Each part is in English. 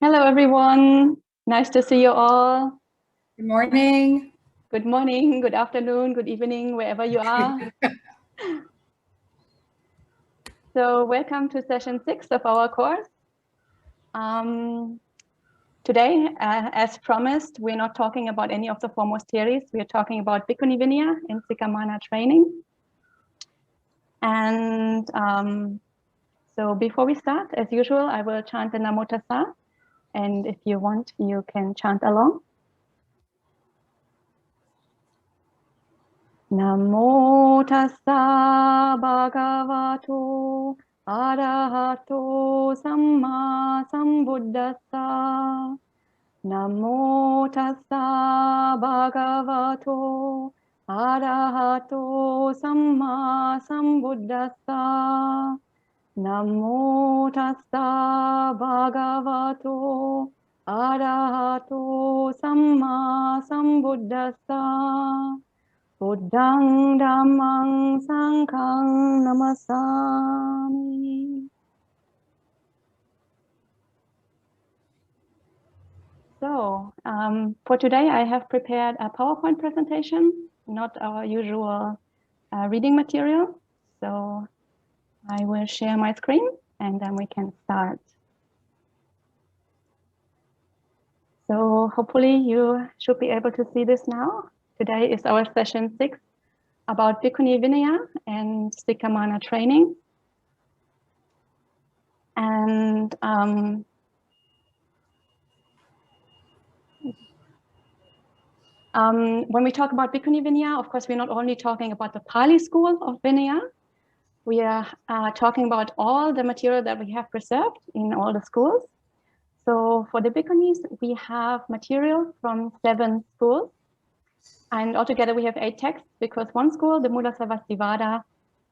Hello, everyone. Nice to see you all. Good morning. Good morning, good afternoon, good evening, wherever you are. So welcome to session 6 of our course. Today, as promised, we're not talking about any of the foremost theories. We're talking about Bhikkhunī Vinaya and Sikkhamānās training. And so before we start, as usual, I will chant the Namo Tassa. And if you want, you can chant along. Namo Tassa Bhagavato Arahato Samma Sambuddhassa. Namo Tassa Bhagavato Arahato Samma Sambuddhassa. Namo Tassa Bhagavato Arahato Samma Sambuddhassa. Buddhang Dhammang Sanghang Namasami. So for today, I have prepared a PowerPoint presentation, not our usual reading material. So I will share my screen and then we can start. So hopefully you should be able to see this now. Today is our session 6 about Bhikkhunī Vinaya and Sikkhamānās training. And when we talk about Bhikkhunī Vinaya, of course, we're not only talking about the Pali school of Vinaya. We are talking about all the material that we have preserved in all the schools. So for the Bhikkhunis, we have material from 7 schools. And altogether we have 8 texts because one school, the Mūlasavastivāda,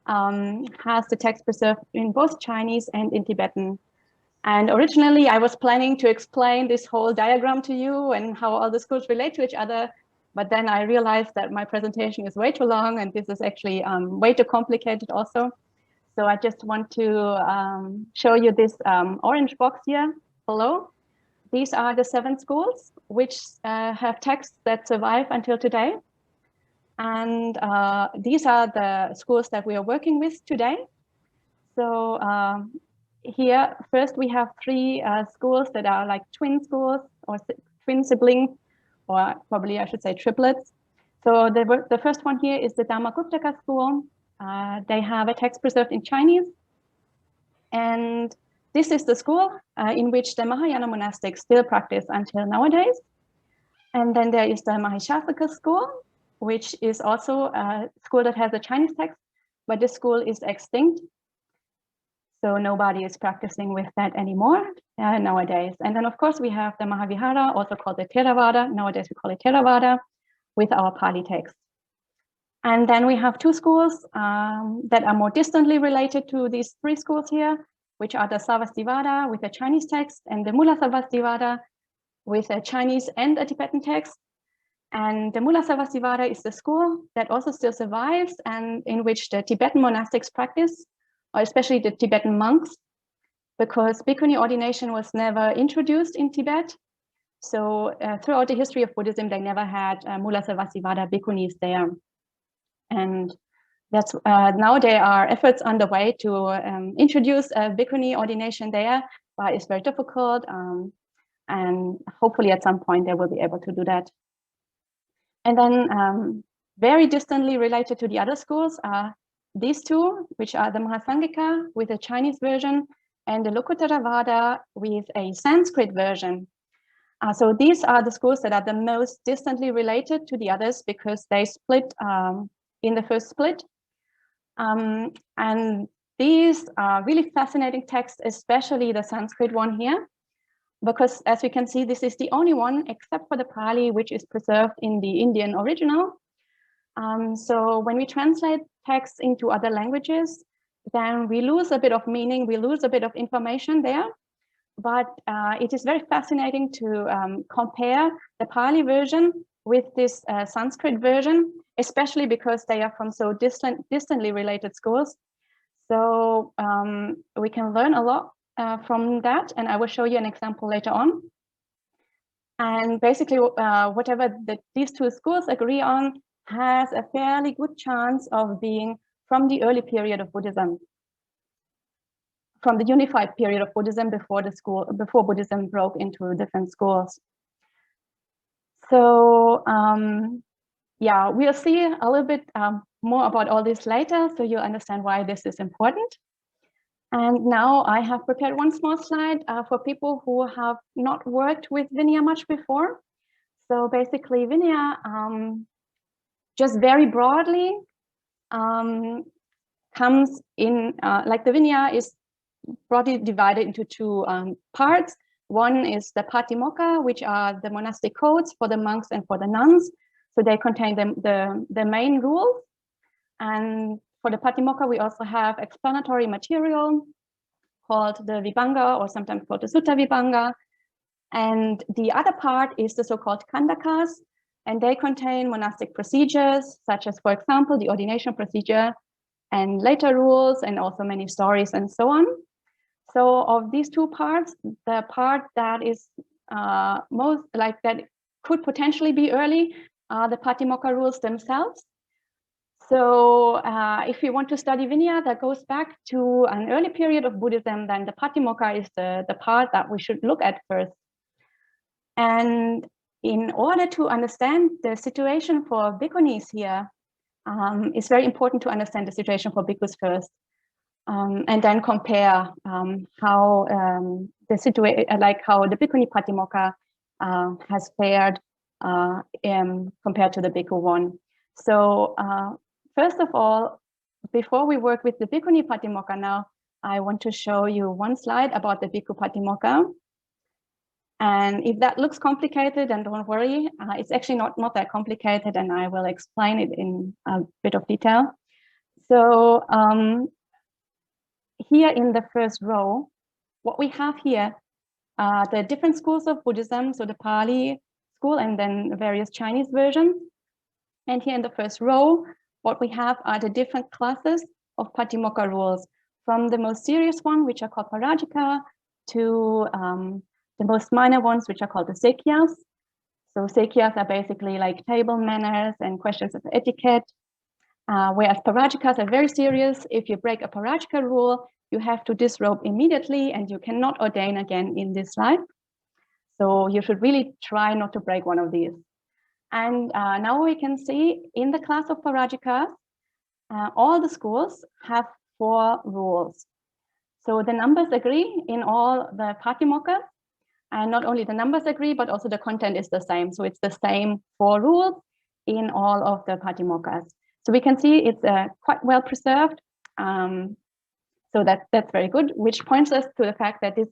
has the text preserved in both Chinese and in Tibetan. And originally I was planning to explain this whole diagram to you and how all the schools relate to each other. But then I realized that my presentation is way too long and this is actually way too complicated also. So I just want to show you this orange box here below. These are the 7 schools which have texts that survive until today. And these are the schools that we are working with today. So here, first we have 3 schools that are like twin schools or twin siblings, or probably I should say triplets. So the first one here is the Dhammaguptaka school. They have a text preserved in Chinese. And this is the school in which the Mahayana monastics still practice until nowadays. And then there is the Mahishasaka school, which is also a school that has a Chinese text, but this school is extinct. So nobody is practicing with that anymore nowadays. And then of course we have the Mahavihara, also called the Theravada. Nowadays we call it Theravada, with our Pali text. And then we have 2 schools that are more distantly related to these 3 schools here, which are the Savastivāda with a Chinese text and the Mūlasavastivāda with a Chinese and a Tibetan text. And the Mūlasavastivāda is the school that also still survives and in which the Tibetan monastics practice, or especially the Tibetan monks, because Bhikkhunī ordination was never introduced in Tibet. So throughout the history of Buddhism, they never had Mūlasavastivāda Bhikkhunis there. And that's now there are efforts underway to introduce a Bhikkhunī ordination there, but it's very difficult. And hopefully at some point they will be able to do that. And then very distantly related to the other schools are these 2, which are the Mahasangika with a Chinese version and the Lokuttaravada with a Sanskrit version. So these are the schools that are the most distantly related to the others because they split in the first split. And these are really fascinating texts, especially the Sanskrit one here, because as we can see, this is the only one except for the Pali, which is preserved in the Indian original. So when we translate texts into other languages, then we lose a bit of meaning, we lose a bit of information there. But it is very fascinating to compare the Pali version with this Sanskrit version, especially because they are from so distantly related schools. So we can learn a lot from that, and I will show you an example later on. And basically, whatever these two schools agree on has a fairly good chance of being from the early period of Buddhism, from the unified period of Buddhism before Buddhism broke into different schools. So yeah, we'll see a little bit more about all this later, so you'll understand why this is important. And now I have prepared one small slide for people who have not worked with Vinaya much before. So basically Vinaya, just very broadly, comes in, like the Vinaya is broadly divided into two parts. One is the Patimokkha, which are the monastic codes for the monks and for the nuns. So they contain the main rules. And for the Patimokkha, we also have explanatory material called the Vibhanga, or sometimes called the Sutta Vibhanga. And the other part is the so-called Kandakas, and they contain monastic procedures, such as, for example, the ordination procedure and later rules, and also many stories and so on. So of these two parts, the part that is most like that could potentially be early are the Patimokkha rules themselves. So if we want to study Vinaya that goes back to an early period of Buddhism, then the Patimokkha is the part that we should look at first. And in order to understand the situation for bhikkhunīs here, it's very important to understand the situation for bhikkhus first, and then compare how the situation, like how the Bhikkhunī Patimokkha has fared compared to the Bhikkhu one. So first of all, before we work with the Bhikkhunī Patimokkha now, I want to show you one slide about the Bhikkhu Patimokkha. And if that looks complicated, then don't worry, it's actually not that complicated, and I will explain it in a bit of detail. So here in the first row, what we have here are the different schools of Buddhism, so the Pali school and then various Chinese versions. And here in the first row, what we have are the different classes of Patimokkha rules, from the most serious one, which are called Parajika, to the most minor ones, which are called the Sekhyas. So Sekhyas are basically like table manners and questions of etiquette, whereas Parajikas are very serious. If you break a Parajika rule, you have to disrobe immediately and you cannot ordain again in this life. So you should really try not to break one of these. And now we can see in the class of Parajikas, all the schools have 4 rules. So the numbers agree in all the Patimokkha. And not only the numbers agree, but also the content is the same. So it's the same 4 rules in all of the Patimokkha's. So we can see it's quite well preserved. So that's very good, which points us to the fact that this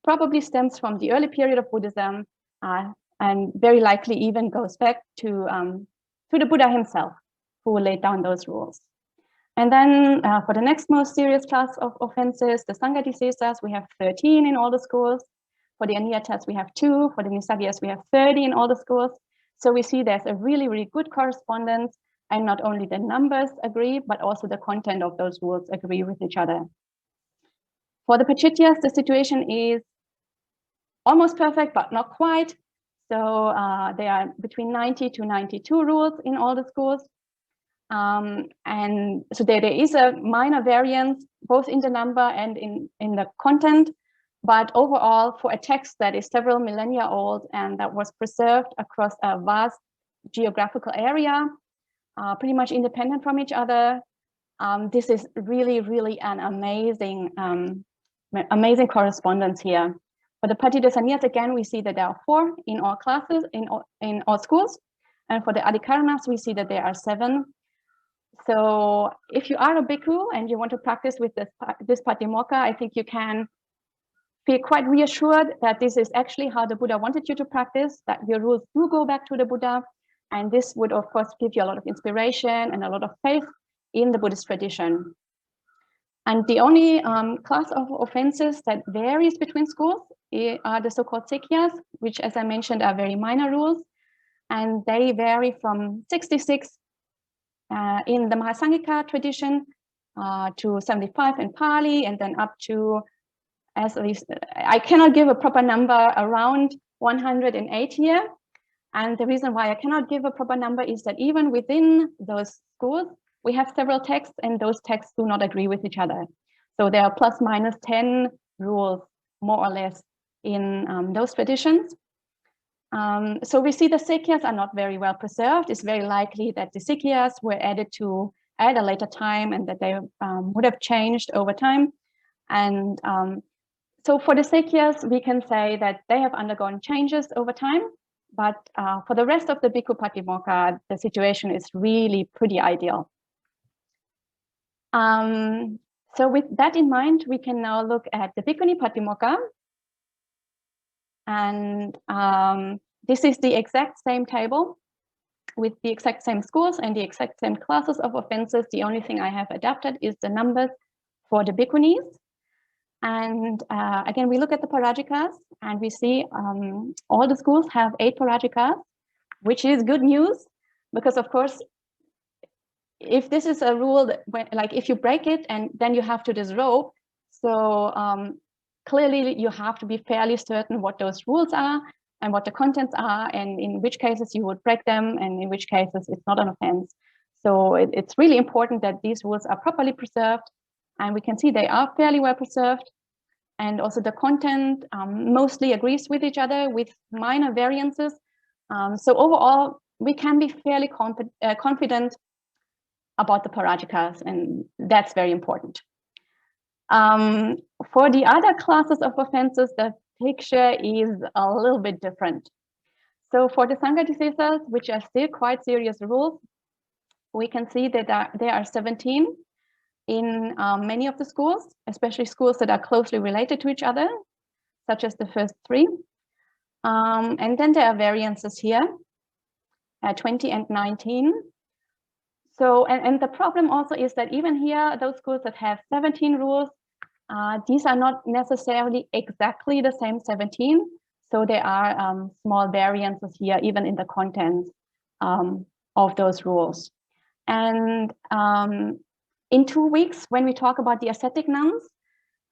probably stems from the early period of Buddhism, and very likely even goes back to the Buddha himself, who laid down those rules. And then for the next most serious class of offenses, the sangha disesas, we have 13 in all the schools. For the aniyatas, we have 2. For the nisavyas, we have 30 in all the schools. So we see there's a really, really good correspondence, and not only the numbers agree, but also the content of those rules agree with each other. For the pachityas, the situation is almost perfect, but not quite. So there are between 90 to 92 rules in all the schools. And so there is a minor variance, both in the number and in the content. But overall, for a text that is several millennia old and that was preserved across a vast geographical area, pretty much independent from each other, this is really, really an amazing, amazing correspondence here. For the Patidasaniyas, again, we see that there are 4 in all classes, in all schools. And for the Adhikaranas, we see that there are 7. So if you are a bhikkhu and you want to practice with this Patimokkha, I think you can feel quite reassured that this is actually how the Buddha wanted you to practice, that your rules do go back to the Buddha. And this would, of course, give you a lot of inspiration and a lot of faith in the Buddhist tradition. And the only class of offenses that varies between schools are the so-called Sekhyas, which, as I mentioned, are very minor rules. And they vary from 66 in the Mahasangika tradition to 75 in Pali, and then up to as at least I cannot give a proper number, around 108 here. And the reason why I cannot give a proper number is that even within those schools, we have several texts, and those texts do not agree with each other. So there are plus minus 10 rules, more or less, in those traditions. So we see the Sikhyas are not very well preserved. It's very likely that the Sikhyas were added to at a later time, and that they would have changed over time. And so for the Sikhyas, we can say that they have undergone changes over time. But for the rest of the Bhikkhu Patimokkha, the situation is really pretty ideal. So with that in mind, we can now look at the Bhikkhunī Patimokkha. And this is the exact same table with the exact same schools and the exact same classes of offenses. The only thing I have adapted is the numbers for the Bhikkhunīs. And again, we look at the Parajikas, and we see all the schools have 8 Parajikas, which is good news, because of course, if this is a rule that like if you break it and then you have to disrobe, so clearly you have to be fairly certain what those rules are and what the contents are, and in which cases you would break them, and in which cases it's not an offense. So it's really important that these rules are properly preserved, and we can see they are fairly well preserved. And also the content mostly agrees with each other with minor variances. So overall, we can be fairly confident about the Parajikas, and that's very important. For the other classes of offenses, the picture is a little bit different. So for the Sangha discourses, which are still quite serious rules, we can see that there are 17 in many of the schools, especially schools that are closely related to each other, such as the first 3. And then there are variances here, 20 and 19. So, and the problem also is that even here, those schools that have 17 rules, these are not necessarily exactly the same 17. So there are small variances here, even in the contents of those rules. And in 2 weeks, when we talk about the ascetic nuns,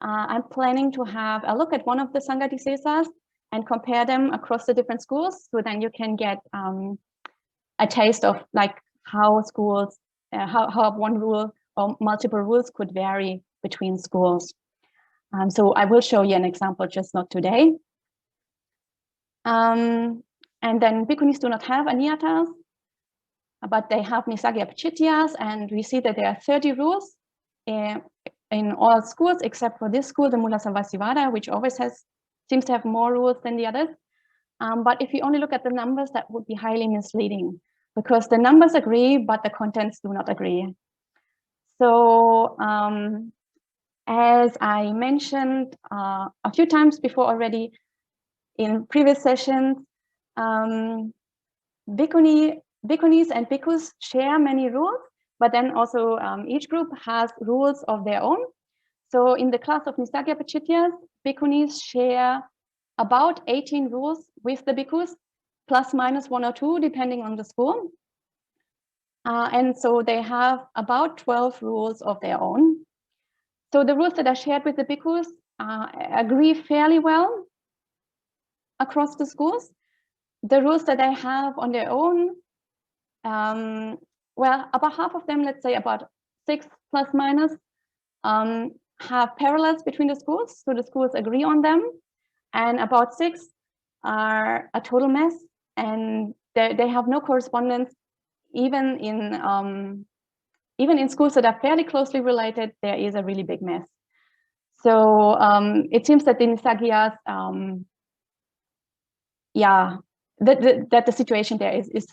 I'm planning to have a look at one of the Sangha discourses and compare them across the different schools. So then you can get a taste of like how schools, how one rule or multiple rules could vary between schools. So I will show you an example, just not today. And then Bhikkhunis do not have aniyatas, but they have nisagya pachityas, and we see that there are 30 rules in all schools except for this school, the Mula Samvasivada, which always seems to have more rules than the others. But if you only look at the numbers, that would be highly misleading, because the numbers agree, but the contents do not agree. So as I mentioned a few times before already in previous sessions, Bhikkhunis and bhikkhus share many rules, but then also each group has rules of their own. So in the class of Nisagya Pachityas, Bhikkhunis share about 18 rules with the bhikkhus, plus minus 1 or 2, depending on the school. And so they have about 12 rules of their own. So the rules that are shared with the bhikkhus agree fairly well across the schools. The rules that they have on their own, well, about half of them, let's say about 6 plus minus, have parallels between the schools. So the schools agree on them. And about 6 are a total mess, and they have no correspondence. Even in schools that are fairly closely related, there is a really big mess. So it seems that the Nisagyas, yeah, that the situation there is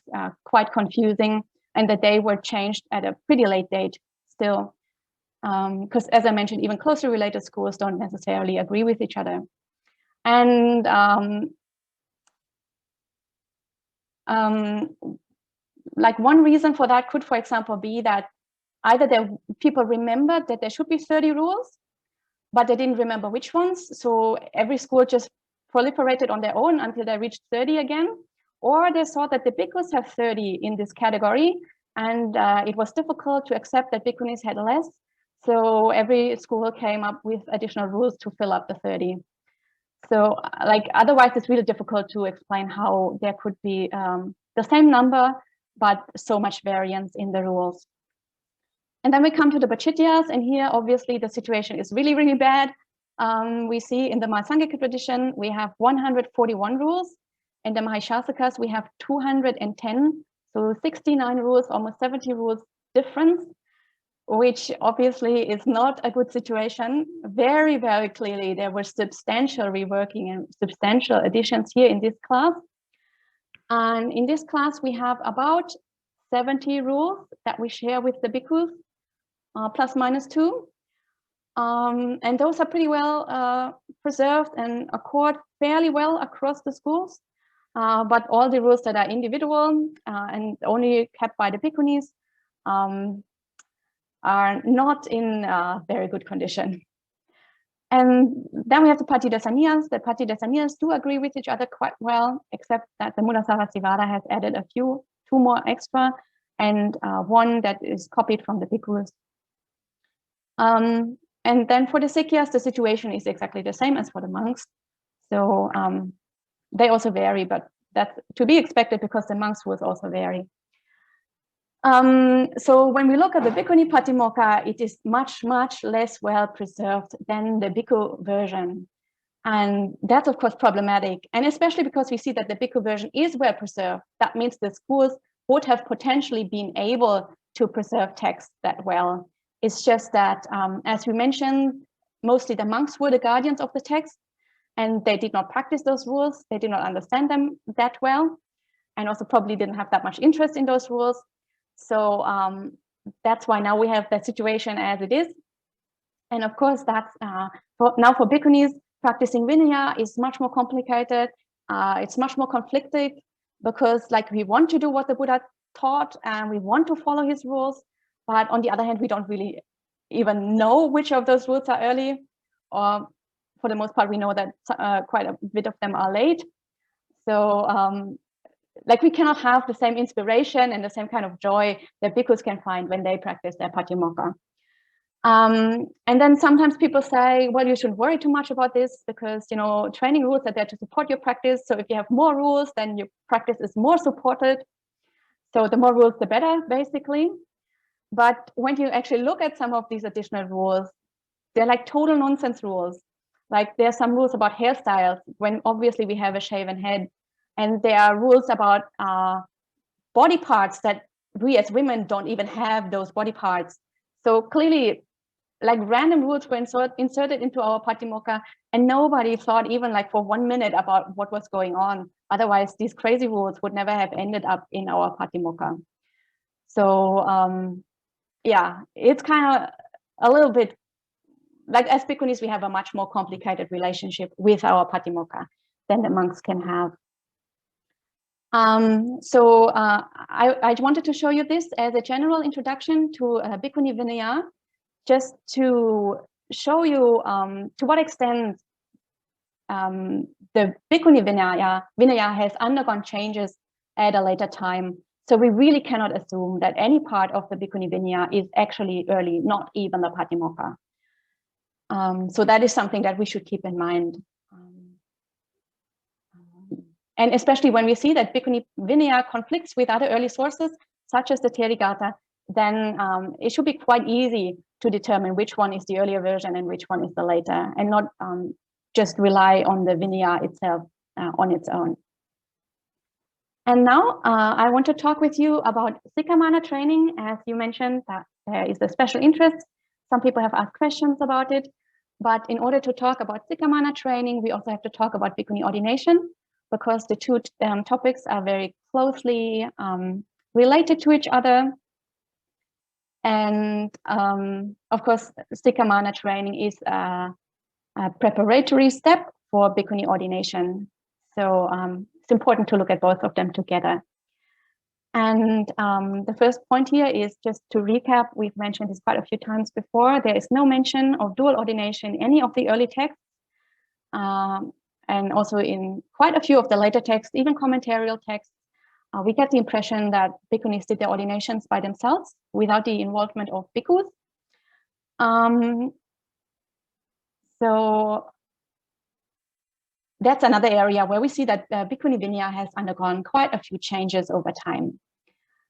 quite confusing, and that they were changed at a pretty late date still. Because as I mentioned, even closely related schools don't necessarily agree with each other. And like one reason for that could, for example, be that either people remembered that there should be 30 rules, but they didn't remember which ones. So every school just proliferated on their own until they reached 30 again. Or they saw that the bhikkhus have 30 in this category, and it was difficult to accept that bhikkhunis had less. So every school came up with additional rules to fill up the 30. So like otherwise it's really difficult to explain how there could be the same number, but so much variance in the rules. And then we come to the Bhachityas, and here obviously the situation is really, really bad. We see in the Mahasangika tradition, we have 141 rules. In the Mahishasakas, we have 210, so 69 rules, almost 70 rules difference, which obviously is not a good situation. Very, very clearly, there were substantial reworking and substantial additions here in this class. And in this class, we have about 70 rules that we share with the bhikkhus, plus minus 2. And those are pretty well preserved and accord fairly well across the schools. But all the rules that are individual and only kept by the bhikkhunīs are not in very good condition. And then we have the Patidasanias. The Patidasanias do agree with each other quite well, except that the Mulasarasivada has added two more extra, and one that is copied from the bhikkhus. And then for the Sikhyas, the situation is exactly the same as for the monks. So they also vary, but that's to be expected because the monks' rules also vary. So when we look at the Bhikkhuni Patimokkha, it is much, much less well preserved than the Bhikkhu version. And that's of course problematic. And especially because we see that the Bhikkhu version is well preserved. That means the schools would have potentially been able to preserve texts that well. It's just that, as we mentioned, mostly the monks were the guardians of the text, and they did not practice those rules. They did not understand them that well, and also probably didn't have that much interest in those rules. So that's why now we have that situation as it is. And of course, that's for bhikkhunis, practicing Vinaya is much more complicated. It's much more conflicted because like we want to do what the Buddha taught and we want to follow his rules. But on the other hand, we don't really even know which of those rules are early, or for the most part, we know that quite a bit of them are late. So like we cannot have the same inspiration and the same kind of joy that bhikkhus can find when they practice their Patimokkha. And then sometimes people say, well, you shouldn't worry too much about this because, you know, training rules are there to support your practice. So if you have more rules, then your practice is more supported. So the more rules, the better, basically. But when you actually look at some of these additional rules, they're like total nonsense rules. Like there are some rules about hairstyles when obviously we have a shaven head. And there are rules about body parts that we as women don't even have those body parts. So clearly, like random rules were inserted into our Patimokkha, and nobody thought even like for 1 minute about what was going on. Otherwise, these crazy rules would never have ended up in our Patimokkha. So yeah, it's kind of a little bit like as bhikkhunis, we have a much more complicated relationship with our Patimokkha than the monks can have. So I wanted to show you this as a general introduction to Bhikkhuni Vinaya, just to show you to what extent the Bhikkhuni Vinaya has undergone changes at a later time. So we really cannot assume that any part of the Bhikkhuni Vinaya is actually early, not even the Patimokkha. So that is something that we should keep in mind. And especially when we see that Bhikkhuni Vinaya conflicts with other early sources, such as the Therīgāthā, then it should be quite easy to determine which one is the earlier version and which one is the later, and not just rely on the Vinaya itself on its own. And now I want to talk with you about Sikkhamānā training. As you mentioned, that there is a special interest. Some people have asked questions about it. But in order to talk about Sikkhamānā training, we also have to talk about Bhikkhuni ordination, because the two topics are very closely related to each other. And of course, Sikkhamānā training is a preparatory step for Bhikkhuni ordination. So it's important to look at both of them together. And the first point here is just to recap, we've mentioned this quite a few times before, there is no mention of dual ordination in any of the early texts. And also in quite a few of the later texts, even commentarial texts, we get the impression that bhikkhunis did their ordinations by themselves without the involvement of bhikkhus. So that's another area where we see that Bhikkhunī Vinaya has undergone quite a few changes over time.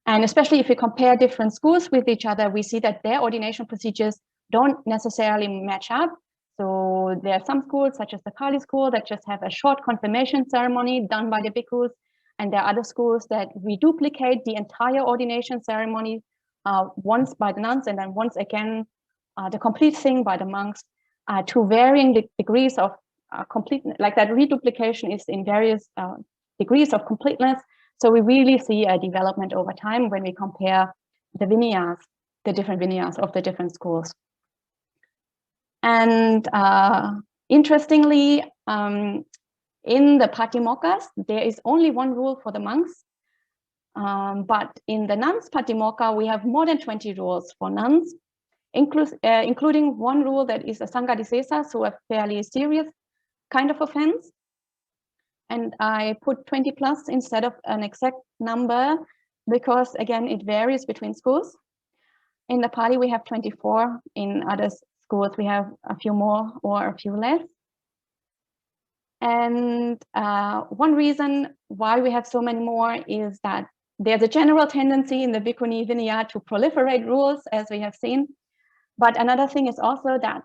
And especially if we compare different schools with each other, we see that their ordination procedures don't necessarily match up. So there are some schools, such as the Pali school, that just have a short confirmation ceremony done by the bhikkhus. And there are other schools that reduplicate the entire ordination ceremony once by the nuns and then once again the complete thing by the monks, to varying degrees of completeness. Like that reduplication is in various degrees of completeness. So we really see a development over time when we compare the Vinayas, the different Vinayas of the different schools. And interestingly, in the Patimokkha's, there is only one rule for the monks. But in the nuns' Patimokkha, we have more than 20 rules for nuns, including one rule that is a sangha disesa, so a fairly serious kind of offense. And I put 20 plus instead of an exact number because, again, it varies between schools. In the Pali, we have 24. In other schools, we have a few more or a few less. And one reason why we have so many more is that there's a general tendency in the Bhikkhunī Vinaya to proliferate rules, as we have seen. But another thing is also that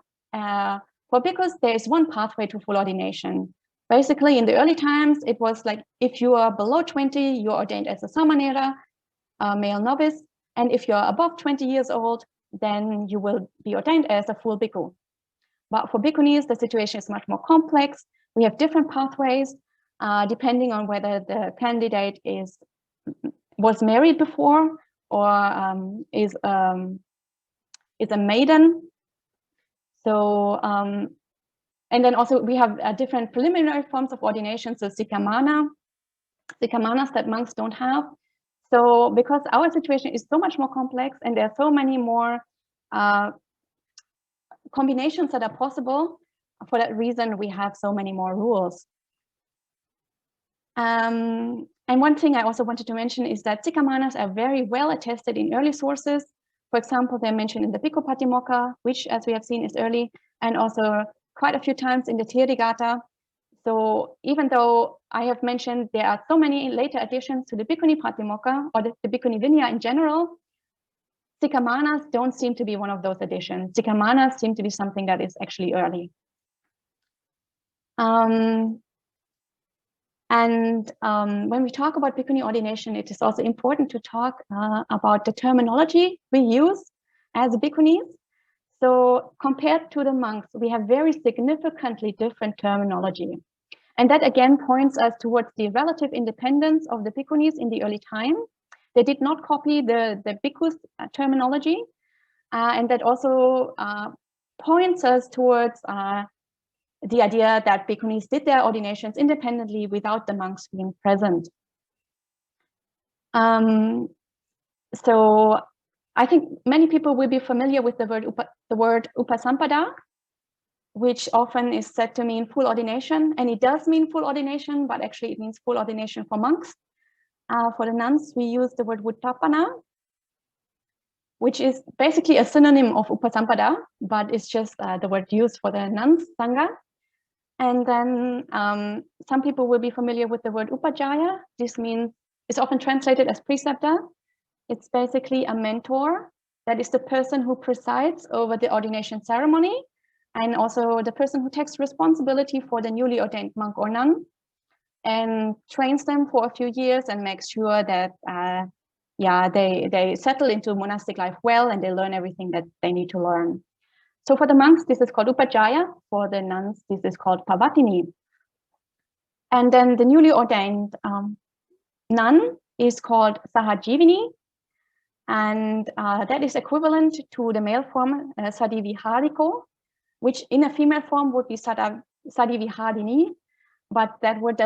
for bhikkhus, there is one pathway to full ordination. Basically, in the early times, it was like if you are below 20, you're ordained as a samanera, a male novice. And if you're above 20 years old, then you will be ordained as a full bhikkhu. But for bhikkhunis, the situation is much more complex. We have different pathways, depending on whether the candidate was married before or is a maiden. So, and then also we have different preliminary forms of ordination, so Sikkhamānās that monks don't have. So because our situation is so much more complex and there are so many more combinations that are possible, for that reason, we have so many more rules. And one thing I also wanted to mention is that Sikkhamānās are very well attested in early sources. For example, they're mentioned in the Bhikkhu Patimokkha, which, as we have seen, is early, and also quite a few times in the Therīgāthā. So even though I have mentioned there are so many later additions to the Bhikkhunī Patimokkha or the Bhikkhunī Vinaya in general, Sikkhamānās don't seem to be one of those additions. Sikkhamānās seem to be something that is actually early. When we talk about Bhikkhunī ordination, it is also important to talk about the terminology we use as Bhikkhunis. So compared to the monks, we have very significantly different terminology. And that again points us towards the relative independence of the Bhikkhunis in the early time. They did not copy the bhikkhus terminology. And that also points us towards the idea that Bhikkhunis did their ordinations independently without the monks being present. So I think many people will be familiar with the word upasampada, which often is said to mean full ordination, and it does mean full ordination, but actually it means full ordination for monks. For the nuns, we use the word vuttapana, which is basically a synonym of upasampada, but it's just the word used for the nuns, sangha. And then some people will be familiar with the word upajjhāya. This means, it's often translated as preceptor. It's basically a mentor. That is the person who presides over the ordination ceremony, and also the person who takes responsibility for the newly ordained monk or nun and trains them for a few years and makes sure that they settle into monastic life well and they learn everything that they need to learn. So for the monks, this is called upajjhāya. For the nuns, this is called pavatini. And then the newly ordained nun is called sahajivini. And that is equivalent to the male form sadivihariko, which in a female form would be sadiviharini, but that word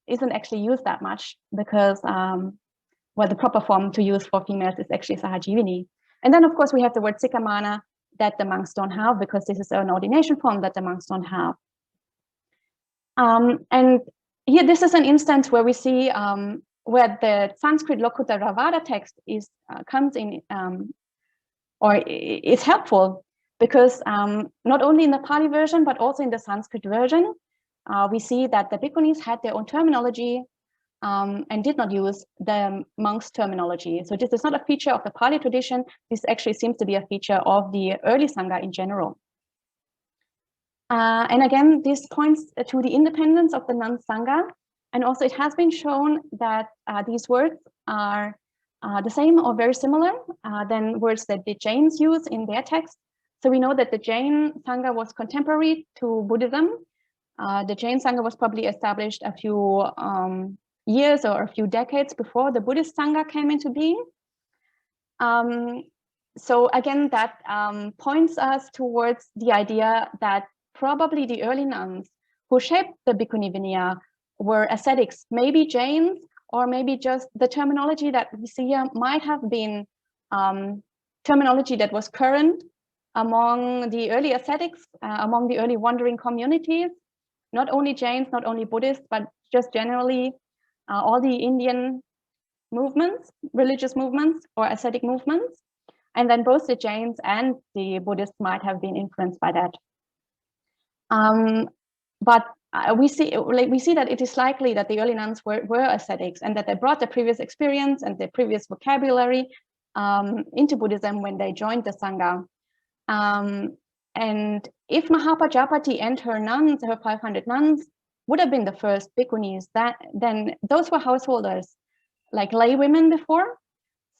isn't actually used that much because well, the proper form to use for females is actually sahajivini. And then of course we have the word Sikkhamānā that the monks don't have, because this is an ordination form that the monks don't have. And here this is an instance where we see where the Sanskrit Lokuttaravada text comes in or is helpful, because not only in the Pali version, but also in the Sanskrit version, we see that the bhikkhunīs had their own terminology and did not use the monks' terminology. So this is not a feature of the Pali tradition. This actually seems to be a feature of the early sangha in general. And again, this points to the independence of the nun sangha. And also it has been shown that these words are the same or very similar than words that the Jains use in their text. So we know that the Jain sangha was contemporary to Buddhism. The Jain sangha was probably established a few years or a few decades before the Buddhist sangha came into being. So again, that points us towards the idea that probably the early nuns who shaped the Bhikkhunī Vinaya were ascetics, maybe Jains, or maybe just the terminology that we see here might have been terminology that was current among the early ascetics, among the early wandering communities, not only Jains, not only Buddhists, but just generally all the Indian movements, religious movements or ascetic movements. And then both the Jains and the Buddhists might have been influenced by that. But we see that it is likely that the early nuns were ascetics and that they brought the previous experience and the previous vocabulary into Buddhism when they joined the Sangha. And if Mahapajapati and her nuns, her 500 nuns, would have been the first bhikkhunīs, then those were householders, like lay women before.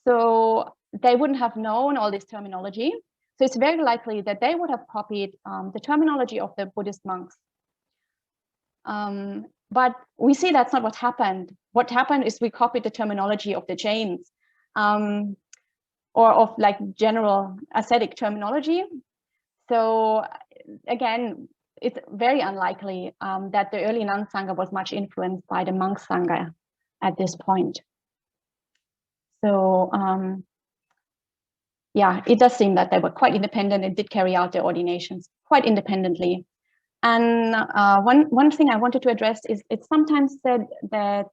So they wouldn't have known all this terminology. So it's very likely that they would have copied the terminology of the Buddhist monks. But we see that's not what happened. What happened is we copied the terminology of the Jains, or of like general ascetic terminology. So again, it's very unlikely that the early nun sangha was much influenced by the monk sangha at this point. So yeah, it does seem that they were quite independent and did carry out their ordinations quite independently. And one thing I wanted to address is it's sometimes said that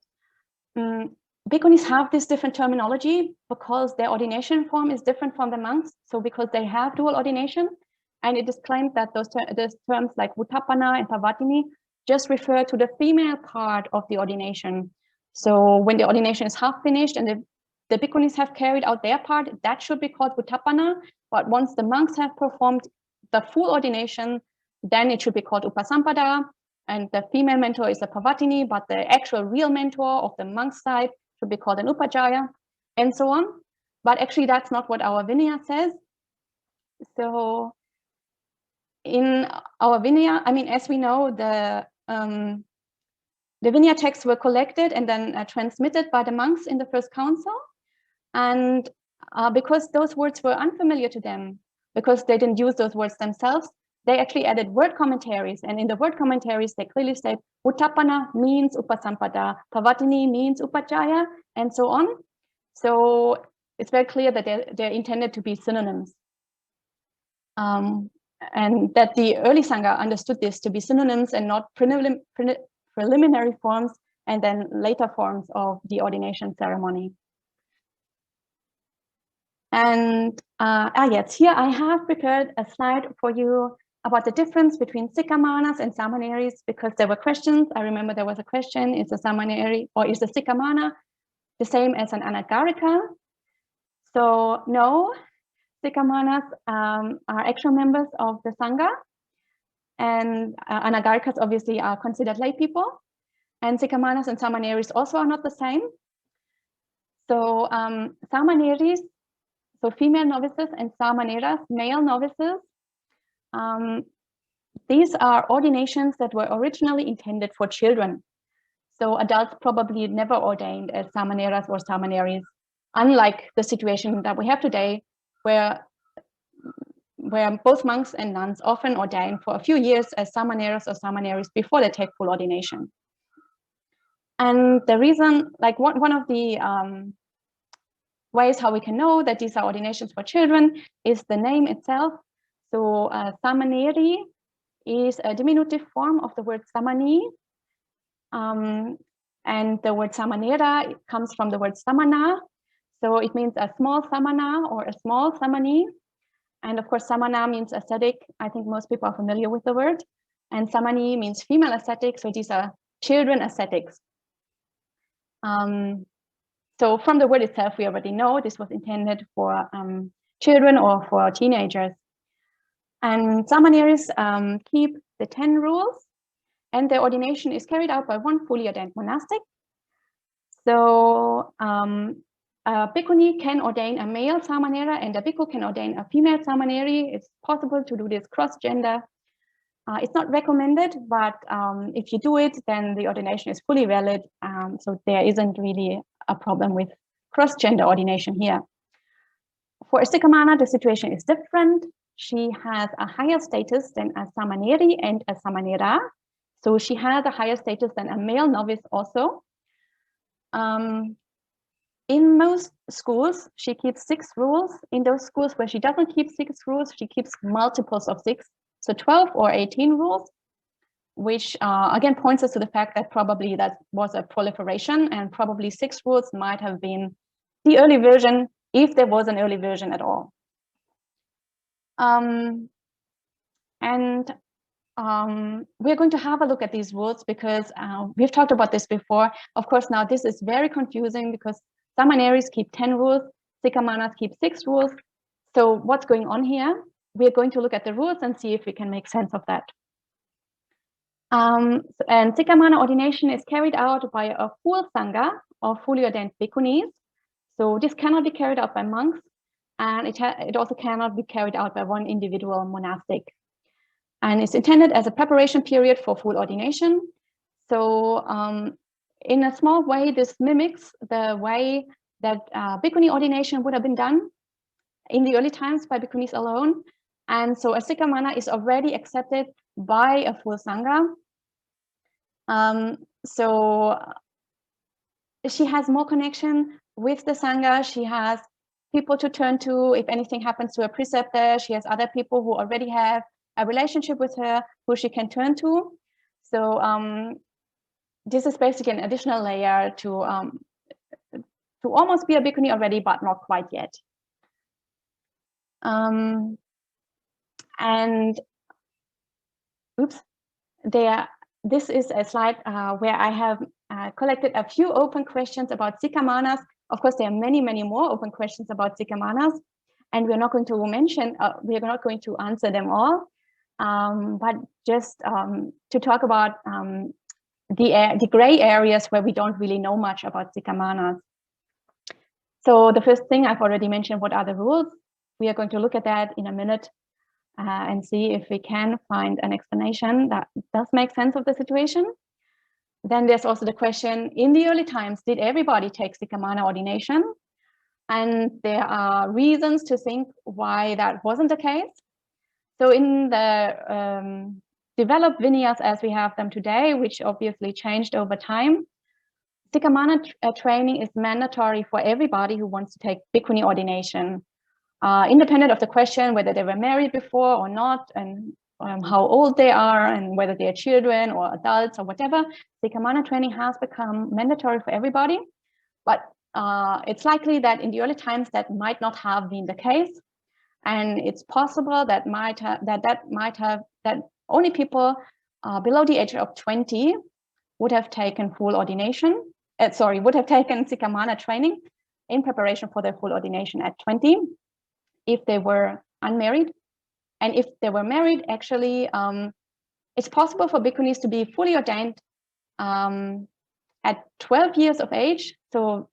bhikkhunīs have this different terminology because their ordination form is different from the monks. So because they have dual ordination, and it is claimed that those terms like Uttappana and Pavatini just refer to the female part of the ordination. So when the ordination is half finished and the bhikkhunīs have carried out their part, that should be called Uttappana. But once the monks have performed the full ordination, then it should be called Upasampada. And the female mentor is a Pavatini, but the actual real mentor of the monk side should be called an Upajjhaya, and so on. But actually, that's not what our Vinaya says. So in our Vinaya, I mean, as we know, the Vinaya texts were collected and then transmitted by the monks in the first council. And because those words were unfamiliar to them, because they didn't use those words themselves, they actually added word commentaries. And in the word commentaries, they clearly state Uttappana means Upasampada, Pavatini means Upajjhaya, and so on. So it's very clear that they're intended to be synonyms. And that the early Sangha understood this to be synonyms and not preliminary forms and then later forms of the ordination ceremony. And yes, here I have prepared a slide for you about the difference between Sikkhamānās and Samaneris, because there were questions. I remember there was a question, is a Samaneri or is a Sikkhamānā the same as an Anagarika? So no, Sikkhamānās are actual members of the Sangha, and Anagarikas obviously are considered lay people, and Sikkhamānās and Samaneris also are not the same. So Samaneris, so female novices, and Samaneras, male novices, these are ordinations that were originally intended for children. So adults probably never ordained as Samaneras or Samaneris, unlike the situation that we have today, where both monks and nuns often ordain for a few years as Samaneras or Samaneris before they take full ordination. And the reason, like one of the ways how we can know that these are ordinations for children is the name itself. So Samaneri is a diminutive form of the word Samani. And the word Samanera comes from the word Samana. So it means a small Samana or a small Samani. And of course, samana means ascetic. I think most people are familiar with the word. And samani means female ascetic. So these are children ascetics. So from the word itself, we already know this was intended for children or for teenagers. And samaneris keep the 10 rules, and their ordination is carried out by one fully ordained monastic. So a bhikkhunī can ordain a male samanera, and a bhikkhu can ordain a female samaneri. It's possible to do this cross-gender. It's not recommended, but if you do it, then the ordination is fully valid. So there isn't really a problem with cross-gender ordination here. For a Sikkhamānā, the situation is different. She has a higher status than a samaneri and a samanera. So she has a higher status than a male novice also. In most schools, she keeps 6 rules. In those schools where she doesn't keep 6 rules, she keeps multiples of 6. So 12 or 18 rules, which again points us to the fact that probably that was a proliferation, and probably 6 rules might have been the early version, if there was an early version at all. We're going to have a look at these rules because we've talked about this before. Of course, now this is very confusing because samaneris keep 10 rules, Sikkhamānās keep 6 rules. So what's going on here? We're going to look at the rules and see if we can make sense of that. And Sikkhamānā ordination is carried out by a full sangha or fully ordained bhikkhunīs. So this cannot be carried out by monks, and it also cannot be carried out by one individual monastic. And it's intended as a preparation period for full ordination. So in a small way, this mimics the way that bhikkhunī ordination would have been done in the early times by bhikkhunīs alone. And so a Sikkhamānā is already accepted by a full sangha. So she has more connection with the sangha. She has people to turn to if anything happens to a preceptor. She has other people who already have a relationship with her who she can turn to. So this is basically an additional layer to almost be a bhikkhunī already, but not quite yet. And oops, this is a slide where I have collected a few open questions about Sikkhamānās. Of course, there are many, many more open questions about Sikkhamānās, and we're not going to mention, we're not going to answer them all, but just to talk about the gray areas where we don't really know much about Sikkhamānās. So the first thing I've already mentioned, what are the rules? We are going to look at that in a minute and see if we can find an explanation that does make sense of the situation. Then there's also the question, in the early times, did everybody take Sikkhamānā ordination? And there are reasons to think why that wasn't the case. So in the developed Vinayas as we have them today, which obviously changed over time, Sikkhamānā training is mandatory for everybody who wants to take bhikkhunī ordination. Independent of the question whether they were married before or not, and how old they are, and whether they are children or adults or whatever, Sikkhamānā training has become mandatory for everybody. But it's likely that in the early times that might not have been the case, and it's possible that only people below the age of 20 would have taken full ordination. Would have taken Sikkhamānā training in preparation for their full ordination at 20. If they were unmarried. And if they were married, actually, it's possible for bhikkhunīs to be fully ordained at 12 years of age. So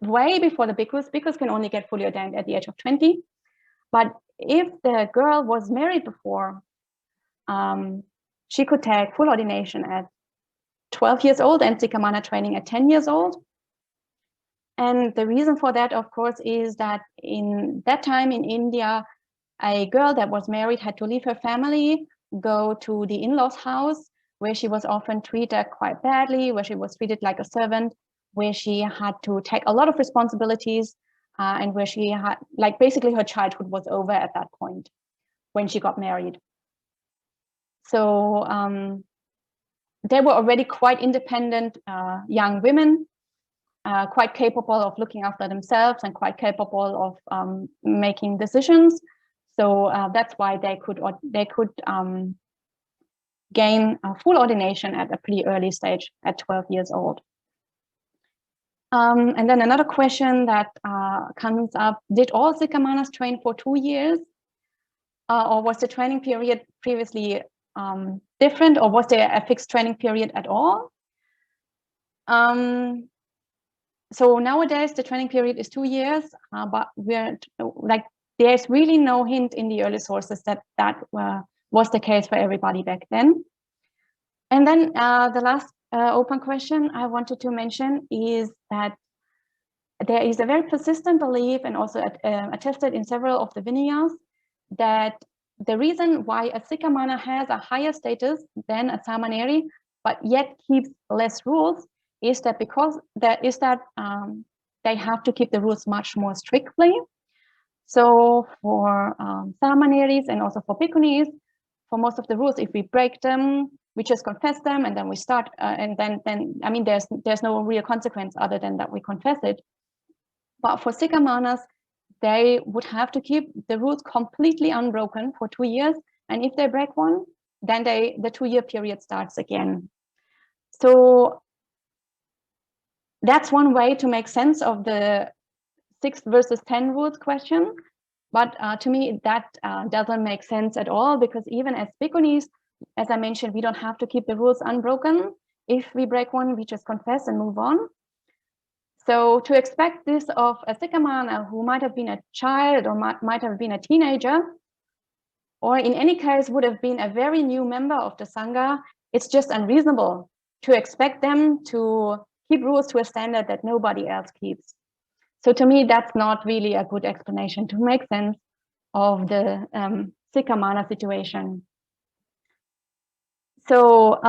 way before the bhikkhus. Bhikkhus can only get fully ordained at the age of 20. But if the girl was married before, she could take full ordination at 12 years old and Sikkhamānā training at 10 years old. And the reason for that, of course, is that in that time in India, a girl that was married had to leave her family, go to the in-laws' house, where she was often treated quite badly, where she was treated like a servant, where she had to take a lot of responsibilities, and where she had, like, basically her childhood was over at that point when she got married. So they were already quite independent young women, quite capable of looking after themselves and quite capable of making decisions. So that's why they could gain a full ordination at a pretty early stage at 12 years old. And then another question that comes up: did all Sikkhamānās train for 2 years, or was the training period previously different, or was there a fixed training period at all? So nowadays the training period is 2 years, but there's really no hint in the early sources that was the case for everybody back then. And then the last open question I wanted to mention is that there is a very persistent belief, and also attested in several of the Vinayas, that the reason why a Sikkhamānā has a higher status than a Samaneri, but yet keeps less rules, is that they have to keep the rules much more strictly. So for Samaneris and also for Bhikkhunīs, for most of the rules, if we break them, we just confess them, and then we start, and then I mean, there's no real consequence other than that we confess it. But for Sikkhamānās, they would have to keep the rules completely unbroken for 2 years, and if they break one, then the 2-year period starts again. So that's one way to make sense of the 6 versus 10 rules question. But to me, that doesn't make sense at all, because even as Bhikkhunīs, as I mentioned, we don't have to keep the rules unbroken. If we break one, we just confess and move on. So to expect this of a Sikkhamānā who might have been a child or might have been a teenager, or in any case would have been a very new member of the sangha, it's just unreasonable to expect them to keep rules to a standard that nobody else keeps. So to me, that's not really a good explanation to make sense of the Sikkhamānā situation. So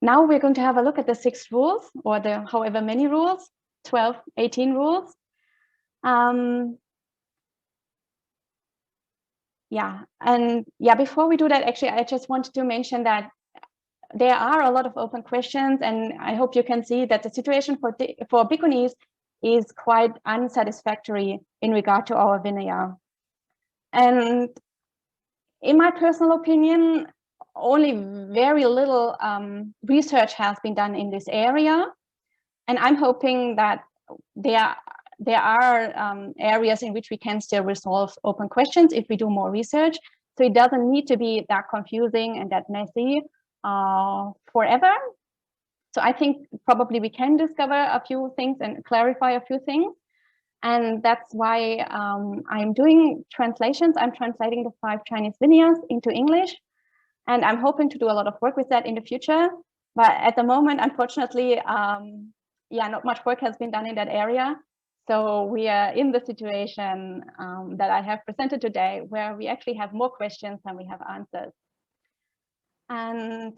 now we're going to have a look at the 6 rules, or the however many rules, 12, 18 rules. Before we do that, actually, I just wanted to mention that there are a lot of open questions, and I hope you can see that the situation for Bhikkhunīs is quite unsatisfactory in regard to our Vinaya. And in my personal opinion, only very little research has been done in this area. And I'm hoping that there are areas in which we can still resolve open questions if we do more research. So it doesn't need to be that confusing and that messy forever. So I think probably we can discover a few things and clarify a few things. And that's why I'm doing translations. I'm translating the 5 Chinese Vinayas into English. And I'm hoping to do a lot of work with that in the future. But at the moment, unfortunately, not much work has been done in that area. So we are in the situation that I have presented today, where we actually have more questions than we have answers. And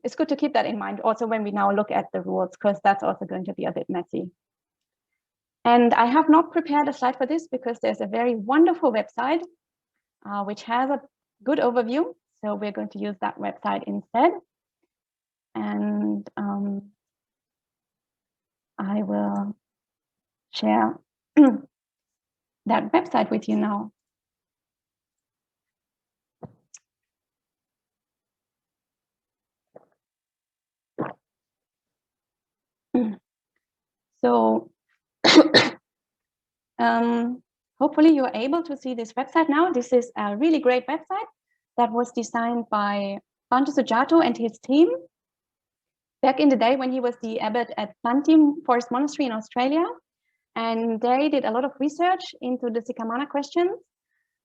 it's good to keep that in mind also when we now look at the rules, because that's also going to be a bit messy. And I have not prepared a slide for this because there's a very wonderful website which has a good overview. So we're going to use that website instead. And I will share that website with you now. So hopefully you're able to see this website now. This is a really great website that was designed by Bhante Sujato and his team back in the day when he was the abbot at Plantim Forest Monastery in Australia. And they did a lot of research into the Sikkhamānā questions.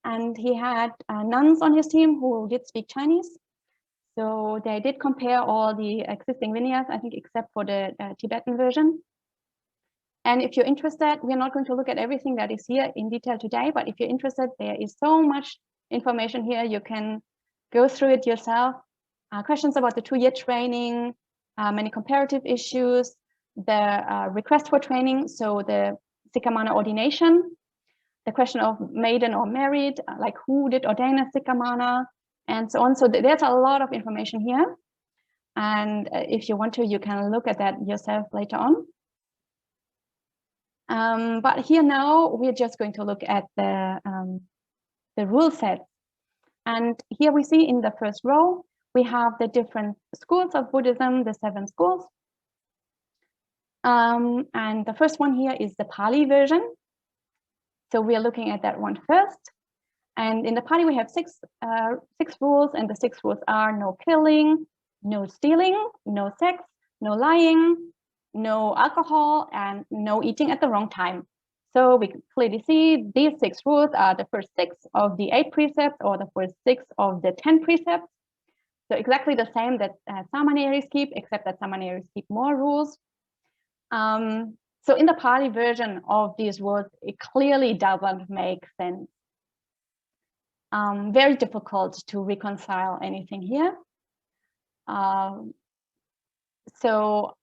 And he had nuns on his team who did speak Chinese. So they did compare all the existing Vinayas, I think, except for the Tibetan version. And if you're interested, we're not going to look at everything that is here in detail today, but if you're interested, there is so much information here. You can go through it yourself. Questions about the 2-year training, many comparative issues, the request for training, so the Sikkhamānā ordination, the question of maiden or married, like who did ordain a Sikkhamānā, and so on. So there's a lot of information here. And if you want to, you can look at that yourself later on. But here now, we're just going to look at the the rule sets. And here we see in the first row, we have the different schools of Buddhism, the 7 schools. And the first one here is the Pali version. So we are looking at that one first. And in the Pali, we have six rules, and the 6 rules are no killing, no stealing, no sex, no lying, no alcohol, and no eating at the wrong time. So we can clearly see these 6 rules are the first 6 of the 8 precepts, or the first 6 of the 10 precepts. So exactly the same that Samanēris keep, except that Samanēris keep more rules. So in the Pali version of these rules, it clearly doesn't make sense. Very difficult to reconcile anything here. So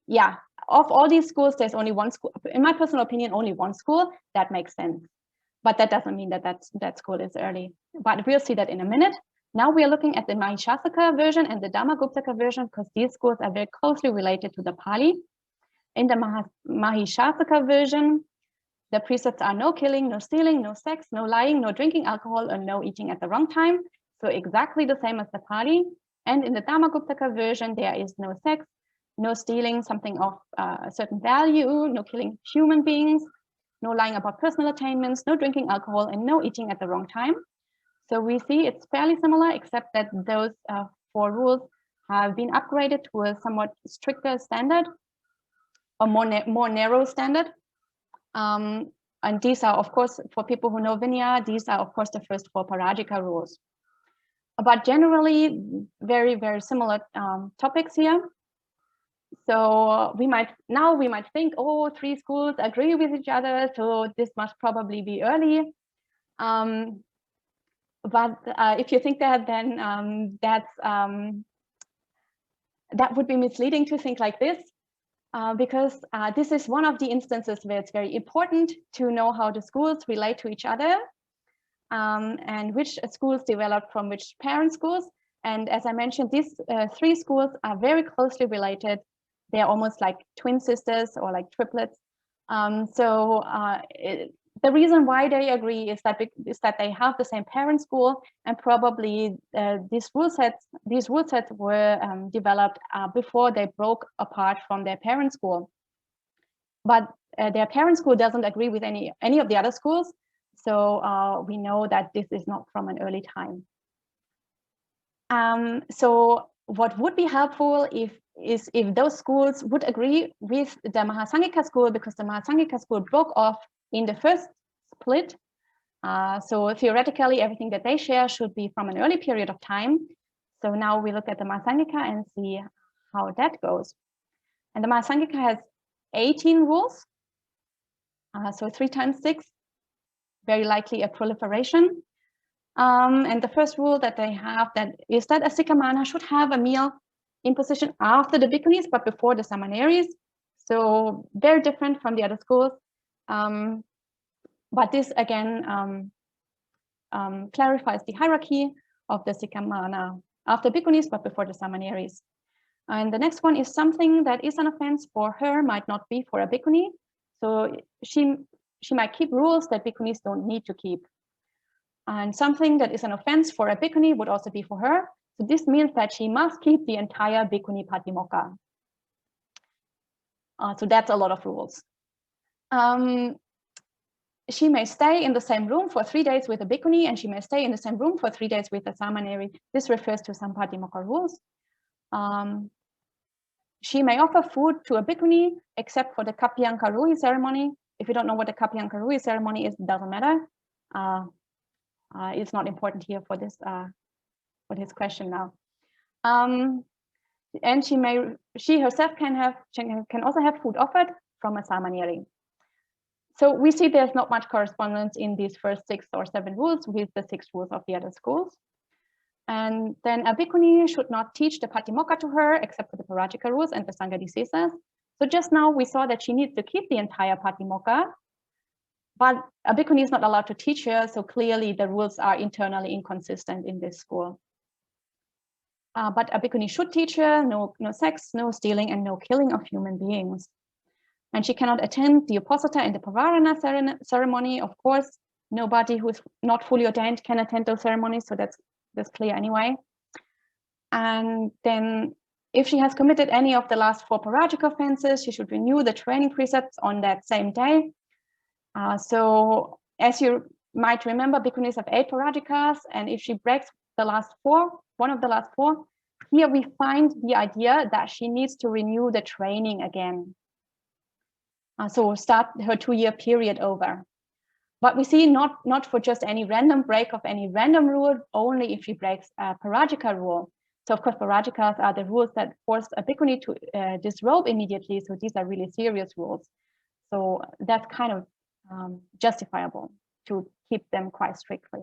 yeah, of all these schools, there's only one school, in my personal opinion, only one school that makes sense. But that doesn't mean that that school is early. But we'll see that in a minute. Now we are looking at the Mahishasaka version and the Dhammaguptaka version, because these schools are very closely related to the Pali. In the Mahishasaka version, the precepts are no killing, no stealing, no sex, no lying, no drinking alcohol, and no eating at the wrong time. So exactly the same as the Pali. And in the Dhammaguptaka version, there is no sex, no stealing something of a certain value, no killing human beings, no lying about personal attainments, no drinking alcohol, and no eating at the wrong time. So we see it's fairly similar, except that those 4 rules have been upgraded to a somewhat stricter standard, a more narrow standard. And these are, of course, for people who know Vinaya, these are, of course, the first 4 Parajika rules. But generally, very, very similar topics here. So we might think, oh, 3 schools agree with each other, so this must probably be early. But if you think that, then that would be misleading to think like this, because this is one of the instances where it's very important to know how the schools relate to each other, and which schools developed from which parent schools. And as I mentioned, these 3 schools are very closely related. They're almost like twin sisters or like triplets. The reason why they agree is that they have the same parent school, and probably these rule sets were developed before they broke apart from their parent school. But their parent school doesn't agree with any of the other schools, so we know that this is not from an early time. So what would be helpful is if those schools would agree with the Mahasangika school, because the Mahasangika school broke off in the first split. So theoretically, everything that they share should be from an early period of time. So now we look at the Mahasangika and see how that goes. And the Mahasangika has 18 rules. So 3 times 6, very likely a proliferation. And the first rule that they have is that a Sikkhamānā should have a meal in position after the Bhikkhunīs, but before the Samanēris. So very different from the other schools. But this again clarifies the hierarchy of the Sikkhamānā after Bhikkhunīs, but before the Samanēris. And the next one is something that is an offense for her might not be for a Bhikkhunī. So she might keep rules that Bhikkhunīs don't need to keep. And something that is an offense for a Bhikkhunī would also be for her. So this means that she must keep the entire Bhikkhunī Patimokkha. So that's a lot of rules. She may stay in the same room for 3 days with a Bhikkhunī, and she may stay in the same room for 3 days with a Samanēri. This refers to some Patimokkha rules. She may offer food to a Bhikkhunī, except for the Kapyankarui ceremony. If you don't know what the Kapyankarui ceremony is, it doesn't matter. It's not important here for this question now. And she herself can also have food offered from a Samanēri. So we see there's not much correspondence in these first 6 or 7 rules with the 6 rules of the other schools. And then a Bhikkhunī should not teach the Patimokkha to her, except for the Parajika rules and the Sangha discourses. So just now we saw that she needs to keep the entire Patimokkha, but a Bhikkhunī is not allowed to teach her, so clearly the rules are internally inconsistent in this school. But a Bhikkhunī should teach her no sex, no stealing, and no killing of human beings. And she cannot attend the Uposatha and the Pavarana ceremony, of course, nobody who is not fully ordained can attend those ceremonies, so that's clear anyway. And then if she has committed any of the last 4 parajika offenses, she should renew the training precepts on that same day. So as you might remember, bhikkhunis have 8 parajikas, and if she breaks the last 4, one of the last 4, here we find the idea that she needs to renew the training again. So start her 2-year period over. But we see not for just any random break of any random rule, only if she breaks a parajika rule. So of course, parajikas are the rules that force a bhikkhuni to disrobe immediately. So these are really serious rules. So that's kind of justifiable to keep them quite strictly.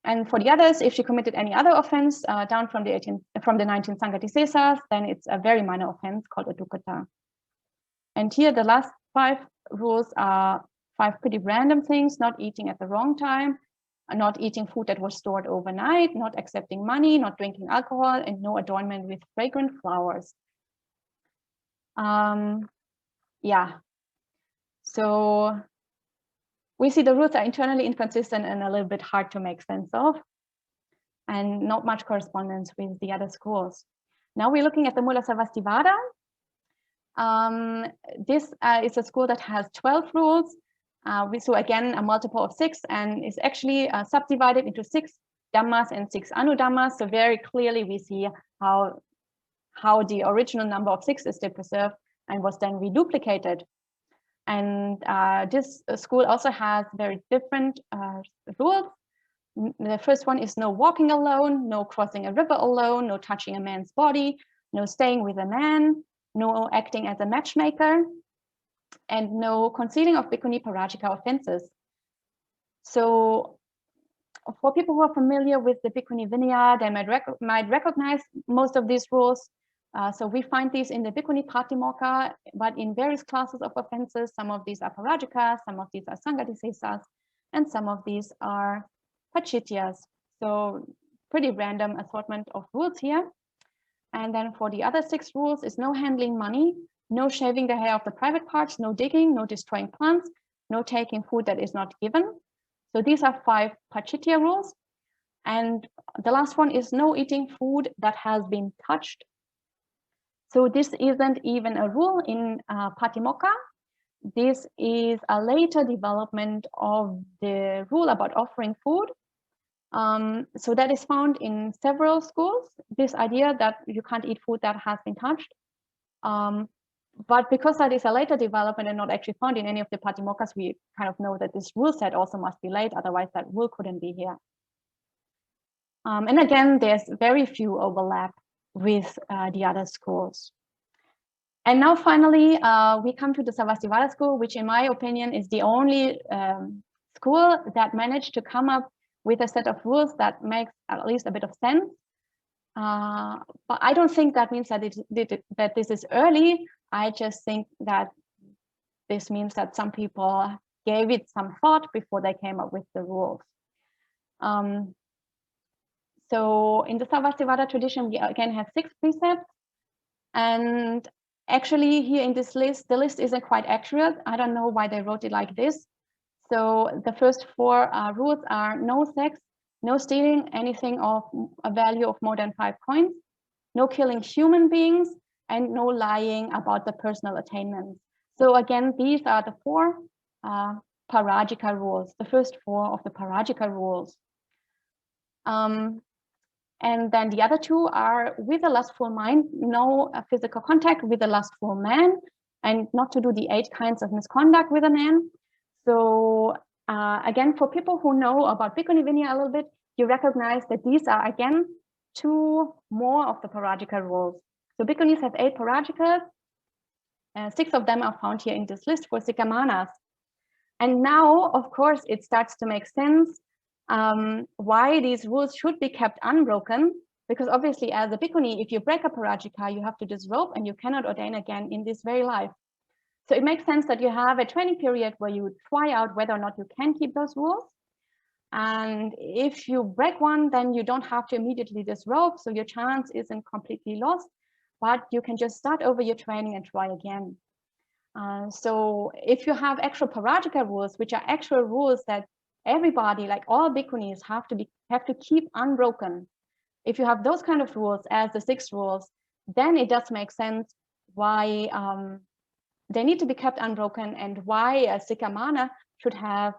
And for the others, if she committed any other offense down from the 19 sangha discourses, then it's a very minor offense called adukata. And here the last 5 rules are 5 pretty random things: not eating at the wrong time, not eating food that was stored overnight, not accepting money, not drinking alcohol, and no adornment with fragrant flowers. Yeah, so we see the rules are internally inconsistent and a little bit hard to make sense of, and not much correspondence with the other schools. Now we're looking at the Mula Sarvastivada. This is a school that has 12 rules. So again, a multiple of 6, and is actually subdivided into 6 dhammas and 6 anudhammas. So very clearly we see how the original number of 6 is still preserved and was then reduplicated. And this school also has very different rules. The first one is no walking alone, no crossing a river alone, no touching a man's body, no staying with a man, no acting as a matchmaker, and no concealing of bhikkhuni parajika offenses. So for people who are familiar with the Bhikkhunī Vinaya, they might recognize most of these rules. So we find these in the Bhikkhunī Patimokkha, but in various classes of offenses. Some of these are parajikas, some of these are sangha discourses, and some of these are pachityas. So pretty random assortment of rules here. And then for the other 6 rules is no handling money, no shaving the hair of the private parts, no digging, no destroying plants, no taking food that is not given. So these are 5 pachitya rules. And the last one is no eating food that has been touched. So this isn't even a rule in Patimokkha. This is a later development of the rule about offering food. So that is found in several schools, this idea that you can't eat food that has been touched. But because that is a later development and not actually found in any of the Patimokkha's, we kind of know that this rule set also must be late, otherwise that rule couldn't be here. And again, there's very few overlap with the other schools. And now finally, we come to the Sarvastivada school, which in my opinion is the only school that managed to come up with a set of rules that makes at least a bit of sense. But I don't think that means that that this is early. I just think that this means that some people gave it some thought before they came up with the rules. So in the Sarvastivada tradition, we again have 6 precepts. And actually here in this list, the list isn't quite accurate. I don't know why they wrote it like this. So the first 4 rules are no sex, no stealing anything of a value of more than 5 coins, no killing human beings, and no lying about the personal attainments. So again, these are the 4 parajika rules, the first 4 of the parajika rules. And then the other 2 are with a lustful mind, no physical contact with a lustful man, and not to do the 8 kinds of misconduct with a man. So again, for people who know about Bhikkhunī Vinaya a little bit, you recognize that these are again 2 more of the parajika rules. So Bhikkhunis have 8 parajikas, 6 of them are found here in this list for Sikkhamānās. And now, of course, it starts to make sense why these rules should be kept unbroken, because obviously as a bhikkhuni, if you break a parajika, you have to disrobe and you cannot ordain again in this very life. So it makes sense that you have a training period where you try out whether or not you can keep those rules. And if you break one, then you don't have to immediately disrobe, so your chance isn't completely lost, but you can just start over your training and try again. So if you have actual parajika rules, which are actual rules that everybody, like all bhikkhunīs, have to keep unbroken. If you have those kind of rules as the 6 rules, then it does make sense why they need to be kept unbroken, and why a Sikkhamānā should have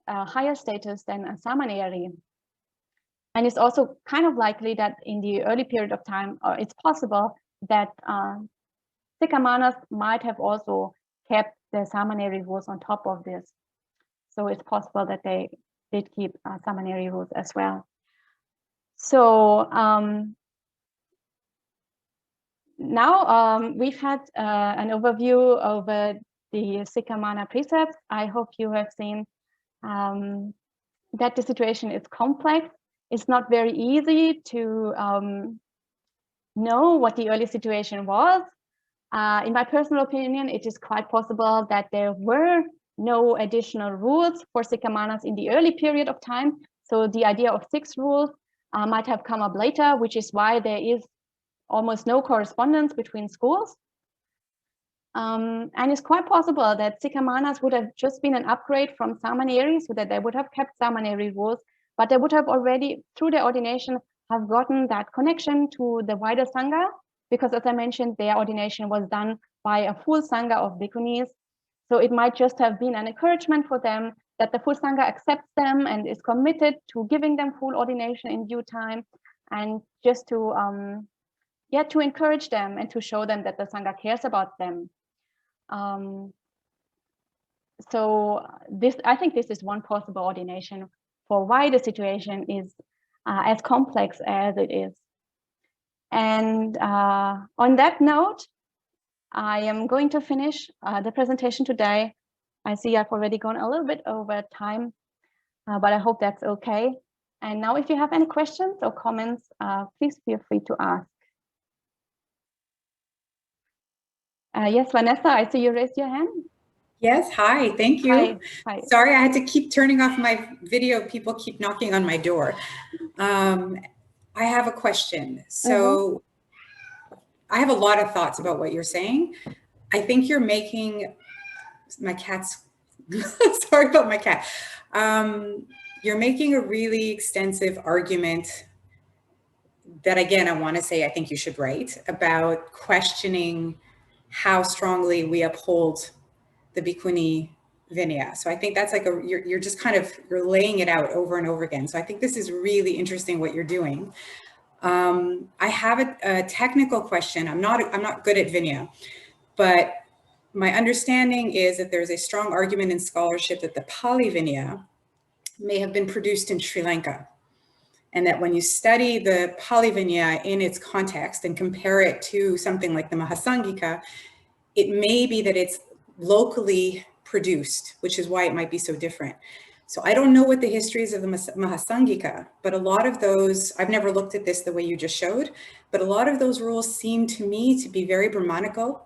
a higher status than a samaneri. And it's also kind of likely that in the early period of time, it's possible that Sikkhamānās might have also kept the samaneri rules on top of this. So it's possible that they did keep samaneri rules as well. So now we've had an overview over the Sikkhamānā precepts. I hope you have seen that the situation is complex. It's not very easy to know what the early situation was. In my personal opinion, it is quite possible that there were no additional rules for Sikkhamānās in the early period of time. So the idea of 6 rules might have come up later, which is why there is almost no correspondence between schools. And it's quite possible that Sikkhamānās would have just been an upgrade from samaneri, so that they would have kept samaneri rules, but they would have already, through their ordination, have gotten that connection to the wider sangha, because as I mentioned, their ordination was done by a full sangha of bhikkhunīs. So it might just have been an encouragement for them that the full sangha accepts them and is committed to giving them full ordination in due time, and just to to encourage them and to show them that the sangha cares about them. So I think this is one possible ordination for why the situation is as complex as it is. And on that note, I am going to finish the presentation today. I see I've already gone a little bit over time, but I hope that's okay. And now if you have any questions or comments, please feel free to ask. Yes, Vanessa, I see you raised your hand. Yes, hi, thank you. Hi. Hi. Sorry, I had to keep turning off my video. People keep knocking on my door. I have a question. So I have a lot of thoughts about what you're saying. I think you're making, my cat's, sorry about my cat. You're making a really extensive argument that, again, I want to say, I think you should write about questioning how strongly we uphold the Bhikkhunī Vinaya. So I think that's like you're just kind of, you're laying it out over and over again. So I think this is really interesting what you're doing. I have a technical question. I'm not good at Vinaya, but my understanding is that there's a strong argument in scholarship that the Pali Vinaya may have been produced in Sri Lanka. And that when you study the Pali Vinaya in its context and compare it to something like the Mahasangika, it may be that it's locally produced, which is why it might be so different. So I don't know what the history is of the Mahasangika, but a lot of those, I've never looked at this the way you just showed, but a lot of those rules seem to me to be very Brahmanical,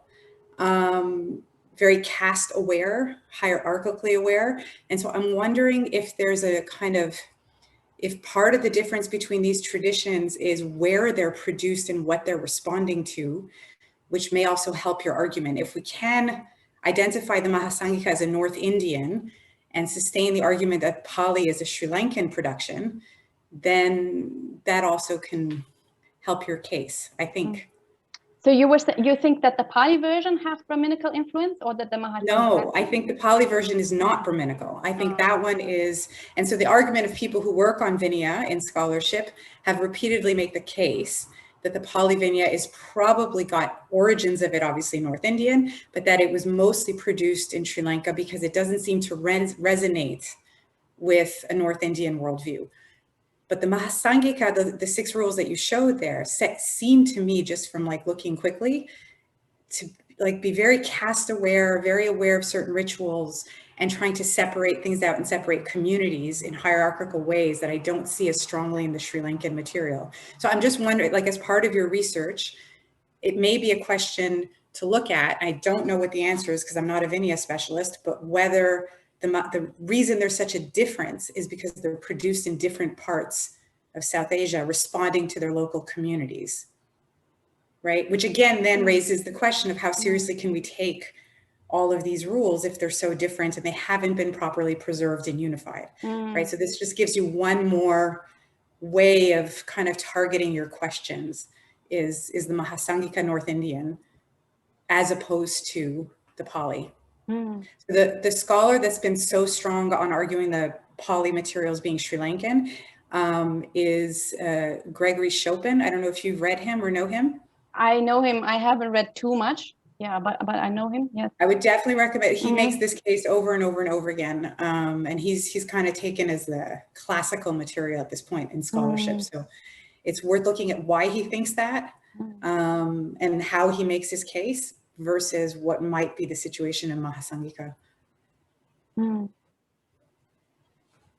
very caste aware, hierarchically aware. And so I'm wondering if there's a kind of, if part of the difference between these traditions is where they're produced and what they're responding to, which may also help your argument. If we can identify the Mahasangika as a North Indian and sustain the argument that Pali is a Sri Lankan production, then that also can help your case, I think. So you think that the Pali version has Brahminical influence, or that the Mahasangika? No, I think the Pali version is not Brahminical. I think that one is, and so the argument of people who work on Vinaya in scholarship have repeatedly made the case that the Pali Vinaya is probably got origins of it, obviously North Indian, but that it was mostly produced in Sri Lanka because it doesn't seem to resonate with a North Indian worldview. But the Mahasangika, the 6 rules that you showed there, seem to me, just from like looking quickly, to like be very caste aware, very aware of certain rituals, and trying to separate things out and separate communities in hierarchical ways that I don't see as strongly in the Sri Lankan material. So I'm just wondering, like as part of your research, it may be a question to look at. I don't know what the answer is because I'm not a Vinaya specialist, but whether the reason there's such a difference is because they're produced in different parts of South Asia, responding to their local communities, right? Which again, then raises the question of how seriously can we take all of these rules if they're so different and they haven't been properly preserved and unified, right? So this just gives you one more way of kind of targeting your questions is the Mahasangika North Indian as opposed to the Pali. The scholar that's been so strong on arguing the Pali materials being Sri Lankan is Gregory Chopin. I don't know if you've read him or know him. I know him. I haven't read too much. Yeah, but I know him. Yes. I would definitely recommend. He makes this case over and over and over again, and he's kind of taken as the classical material at this point in scholarship. So it's worth looking at why he thinks that, and how he makes his case versus what might be the situation in Mahasangika.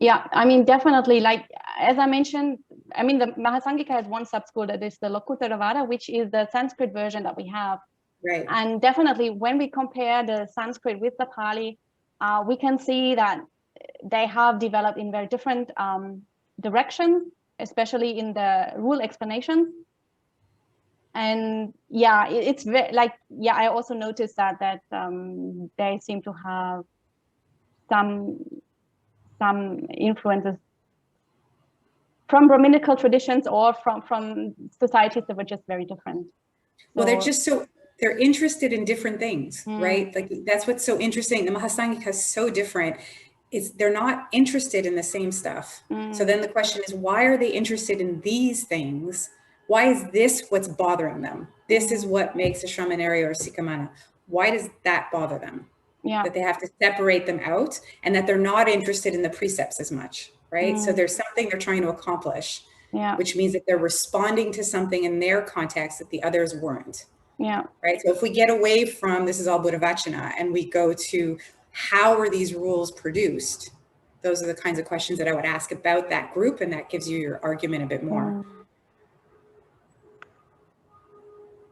Yeah, I mean, definitely, like, as I mentioned, I mean, the Mahasangika has one sub-school that is the Lokuttaravada, which is the Sanskrit version that we have. Right. And definitely when we compare the Sanskrit with the Pali, we can see that they have developed in very different directions, especially in the rule explanations. And yeah, it's very, like, yeah, I also noticed that they seem to have some influences from Brahminical traditions or from societies that were just very different. Well, they're interested in different things, right? Like that's what's so interesting. The Mahasangika is so different. They're not interested in the same stuff. So then the question is, why are they interested in these things? Why is this what's bothering them? This is what makes a Shramaneri or a Sikkhamānā. Why does that bother them? Yeah. That they have to separate them out and that they're not interested in the precepts as much, right? So there's something they're trying to accomplish, which means that they're responding to something in their context that the others weren't. Yeah. Right. So if we get away from this is all Buddha Vachana and we go to how are these rules produced, those are the kinds of questions that I would ask about that group, and that gives you your argument a bit more.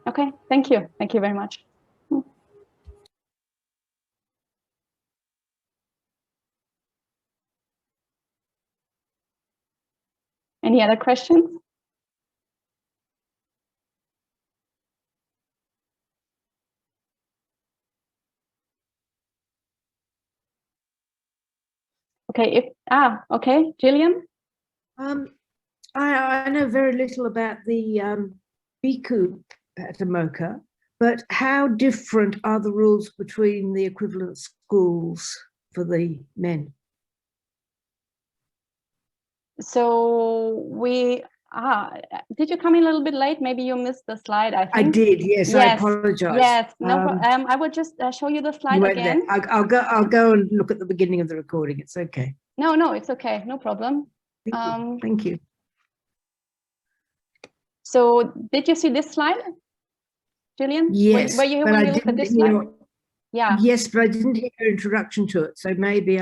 Okay, thank you. Thank you very much. Any other questions? Okay, okay, Gillian? I know very little about the bhikkhu Patimokkha, but how different are the rules between the equivalent schools for the men? So did you come in a little bit late? Maybe you missed the slide, I think. I did, yes. I apologize. Yes, no problem. I will just show you the slide again. I'll go and look at the beginning of the recording. It's okay. No, it's okay. No problem. Thank you. So did you see this slide, Gillian? Yes. When you look at this slide? Yeah. Yes, but I didn't hear your introduction to it. So maybe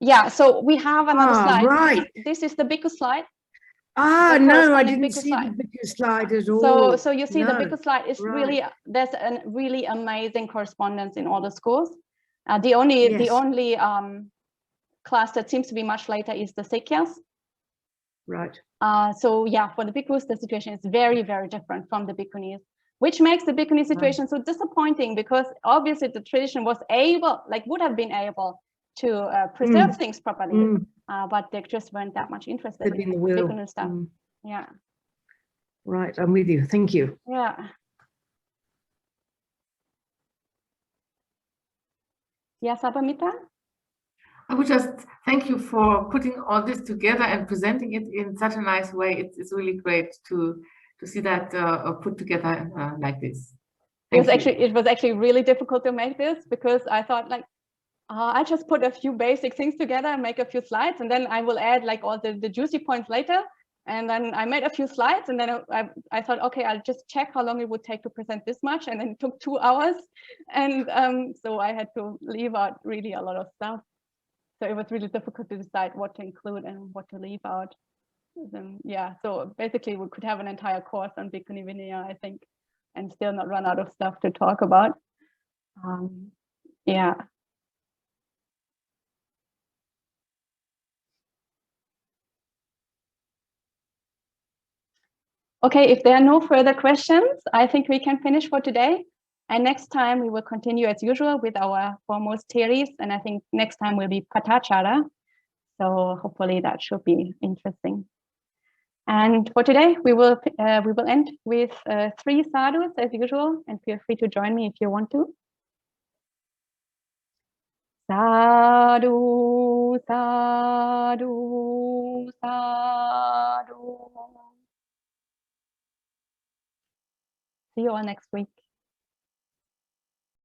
Yeah, so we have another slide. Right. This is the bhikkhu slide. No, I didn't see the bhikkhu slide at all. So you see the bhikkhu slide is really, there's a really amazing correspondence in all the schools. The only class that seems to be much later is the Sakyas. Right. So yeah, for the bhikkhus, the situation is very, very different from the bhikkhunis, which makes the bhikkhuni situation so disappointing, because obviously the tradition would have been able to preserve things properly, but they just weren't that much interested in the bhikkhuni stuff. Yeah. Right, I'm with you. Thank you. Yeah. Yes, Abhamita? I would just thank you for putting all this together and presenting it in such a nice way. It's really great to see that put together like this. It was actually really difficult to make this, because I thought I just put a few basic things together and make a few slides, and then I will add all the juicy points later. And then I made a few slides, and then I thought, okay, I'll just check how long it would take to present this much, and then it took 2 hours, and so I had to leave out really a lot of stuff. So it was really difficult to decide what to include and what to leave out. Yeah, so basically we could have an entire course on Bhikkhunī Vinaya, I think, and still not run out of stuff to talk about. Yeah. Okay, if there are no further questions, I think we can finish for today. And next time we will continue as usual with our foremost Therīs, and I think next time will be Patachara. So hopefully that should be interesting. And for today, we will end with 3 sadhus as usual, and feel free to join me if you want to. Sadhu, sadhu, sadhu. See you all next week.